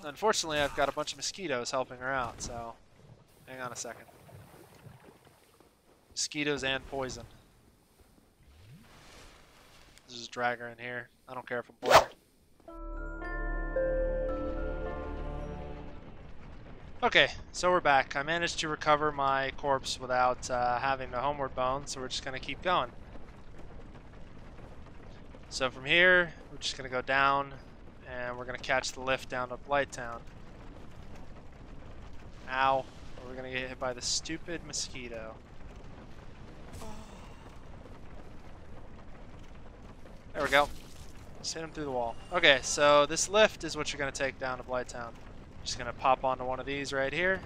Unfortunately, I've got a bunch of mosquitoes helping her out, so hang on a second. Mosquitoes and poison. Let's just drag her in here. I don't care if I'm poisoned. Okay, so we're back. I managed to recover my corpse without having the homeward bone, so we're just going to keep going. So from here, we're just going to go down, and we're going to catch the lift down to Blighttown. Ow. We're going to get hit by the stupid mosquito. There we go. Just hit him through the wall. Okay, so this lift is what you're going to take down to Blighttown. Just going to pop onto one of these right here.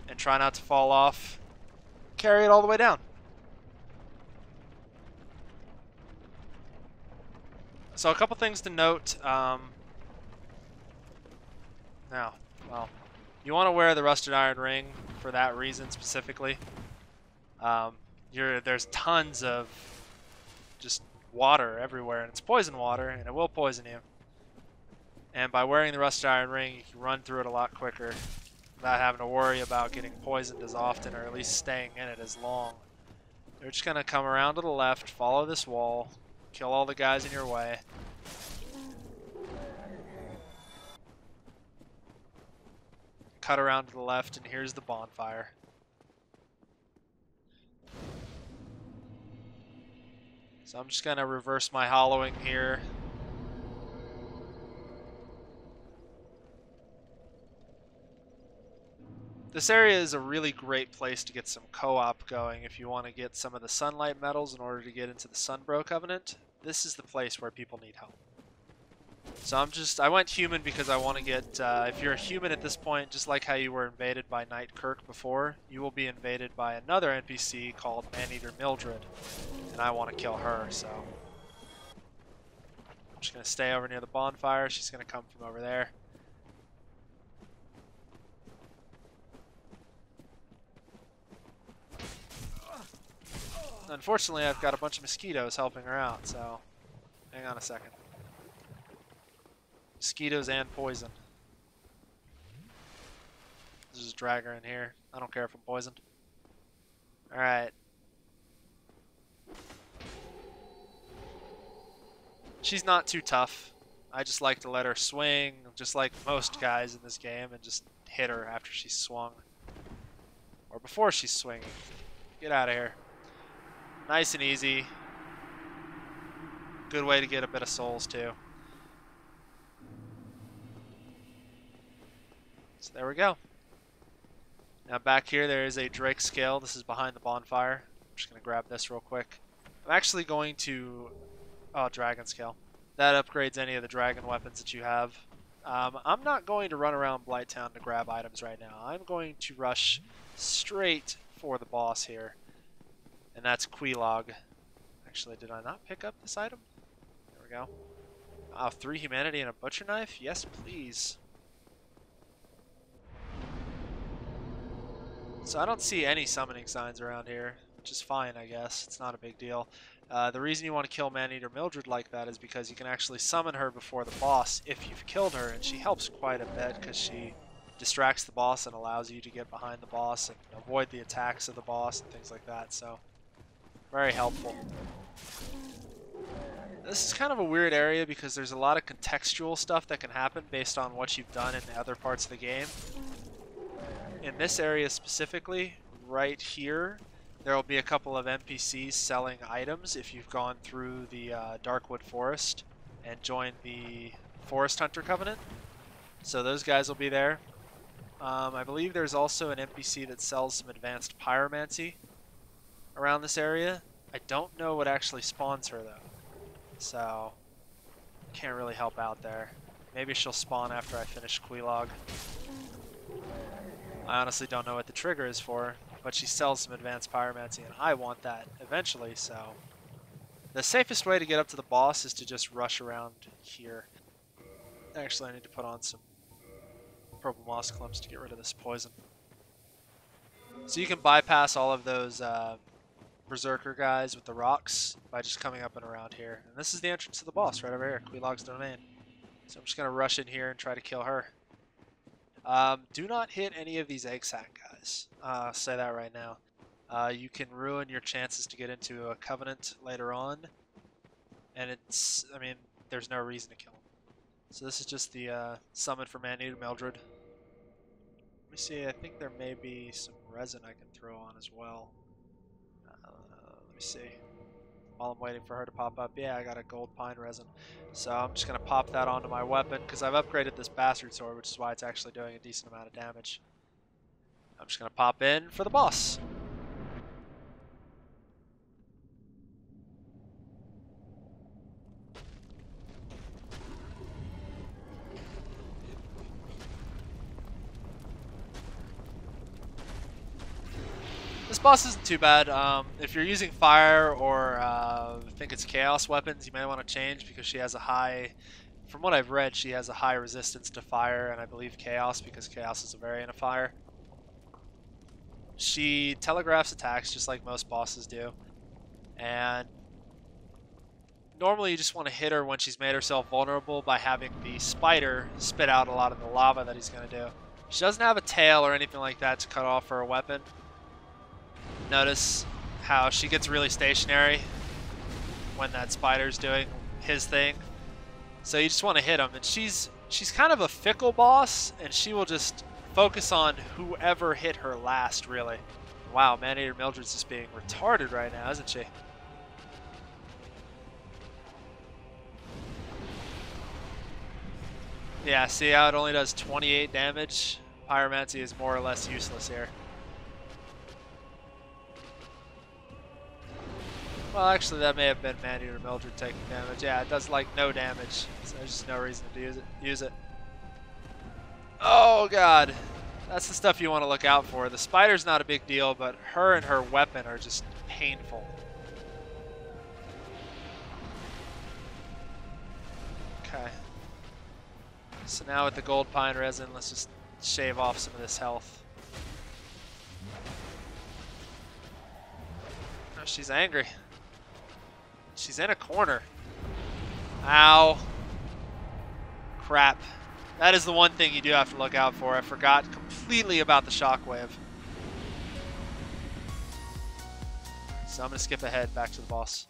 And try not to fall off. Carry it all the way down. So a couple things to note. Now, well, you want to wear the rusted iron ring for that reason specifically. There's tons of just water everywhere, and it's poison water, and it will poison you. And by wearing the rusted iron ring, you can run through it a lot quicker without having to worry about getting poisoned as often, or at least staying in it as long. You're just going to come around to the left, follow this wall, kill all the guys in your way. Cut around to the left, and here's the bonfire. So I'm just going to reverse my hollowing here. This area is a really great place to get some co-op going if you want to get some of the sunlight metals in order to get into the Sunbro Covenant. This is the place where people need help. So I went human because I want to get, if you're a human at this point, just like how you were invaded by Knight Kirk before, you will be invaded by another NPC called Maneater Mildred, and I want to kill her, so I'm just going to stay over near the bonfire. She's going to come from over there. Unfortunately, I've got a bunch of mosquitoes helping her out, so hang on a second. Mosquitoes and poison. Let's just drag her in here. I don't care if I'm poisoned. Alright. She's not too tough. I just like to let her swing, just like most guys in this game, and just hit her after she's swung. Or before she's swinging. Get out of here. Nice and easy. Good way to get a bit of souls too. So there we go. Now back here there is a Drake scale. This is behind the bonfire. I'm just going to grab this real quick. I'm actually going to... Oh, dragon scale. That upgrades any of the dragon weapons that you have. I'm not going to run around Blighttown to grab items right now. I'm going to rush straight for the boss here. And that's Quilog. Actually, did I not pick up this item? There we go. 3 humanity and a butcher knife? Yes, please. So I don't see any summoning signs around here, which is fine, I guess. It's not a big deal. The reason you want to kill Maneater Mildred like that is because you can actually summon her before the boss if you've killed her, and she helps quite a bit because she distracts the boss and allows you to get behind the boss and avoid the attacks of the boss and things like that, so very helpful. This is kind of a weird area because there's a lot of contextual stuff that can happen based on what you've done in the other parts of the game. In this area specifically, right here, there will be a couple of NPCs selling items if you've gone through the Darkwood Forest and joined the Forest Hunter Covenant. So those guys will be there. I believe there's also an NPC that sells some advanced pyromancy around this area. I don't know what actually spawns her though, so can't really help out there. Maybe she'll spawn after I finish Quilog. I honestly don't know what the trigger is for, but she sells some advanced pyromancy and I want that eventually, so the safest way to get up to the boss is to just rush around here. Actually, I need to put on some purple moss clumps to get rid of this poison. So you can bypass all of those berserker guys with the rocks by just coming up and around here. And this is the entrance to the boss right over here, Quilog's Domain. So I'm just going to rush in here and try to kill her. Do not hit any of these egg sac guys. I'll say that right now. You can ruin your chances to get into a covenant later on. And it's, I mean, there's no reason to kill them. So this is just the summon for Man-Eater Mildred. Let me see, I think there may be some resin I can throw on as well. Let me see. While I'm waiting for her to pop up, yeah, I got a gold pine resin. So I'm just going to pop that onto my weapon, because I've upgraded this bastard sword, which is why it's actually doing a decent amount of damage. I'm just going to pop in for the boss. This boss isn't too bad. If you're using fire or I think it's chaos weapons, you may want to change because she has a high, from what I've read, she has a high resistance to fire, and I believe chaos because chaos is a variant of fire. She telegraphs attacks just like most bosses do, and normally you just want to hit her when she's made herself vulnerable by having the spider spit out a lot of the lava that he's going to do. She doesn't have a tail or anything like that to cut off her weapon. Notice how she gets really stationary when that spider's doing his thing. So you just want to hit him, and she's kind of a fickle boss, and she will just focus on whoever hit her last, really. Wow, Man-Eater Mildred's just being retarded right now, isn't she? Yeah, see how it only does 28 damage? Pyromancy is more or less useless here. Well, actually, that may have been Man-Eater Mildred taking damage. Yeah, it does, like, no damage. So there's just no reason to use it. Oh, God. That's the stuff you want to look out for. The spider's not a big deal, but her and her weapon are just painful. Okay. So now with the gold pine resin, let's just shave off some of this health. Oh, she's angry. She's in a corner. Ow. Crap. That is the one thing you do have to look out for. I forgot completely about the shockwave. So I'm going to skip ahead back to the boss.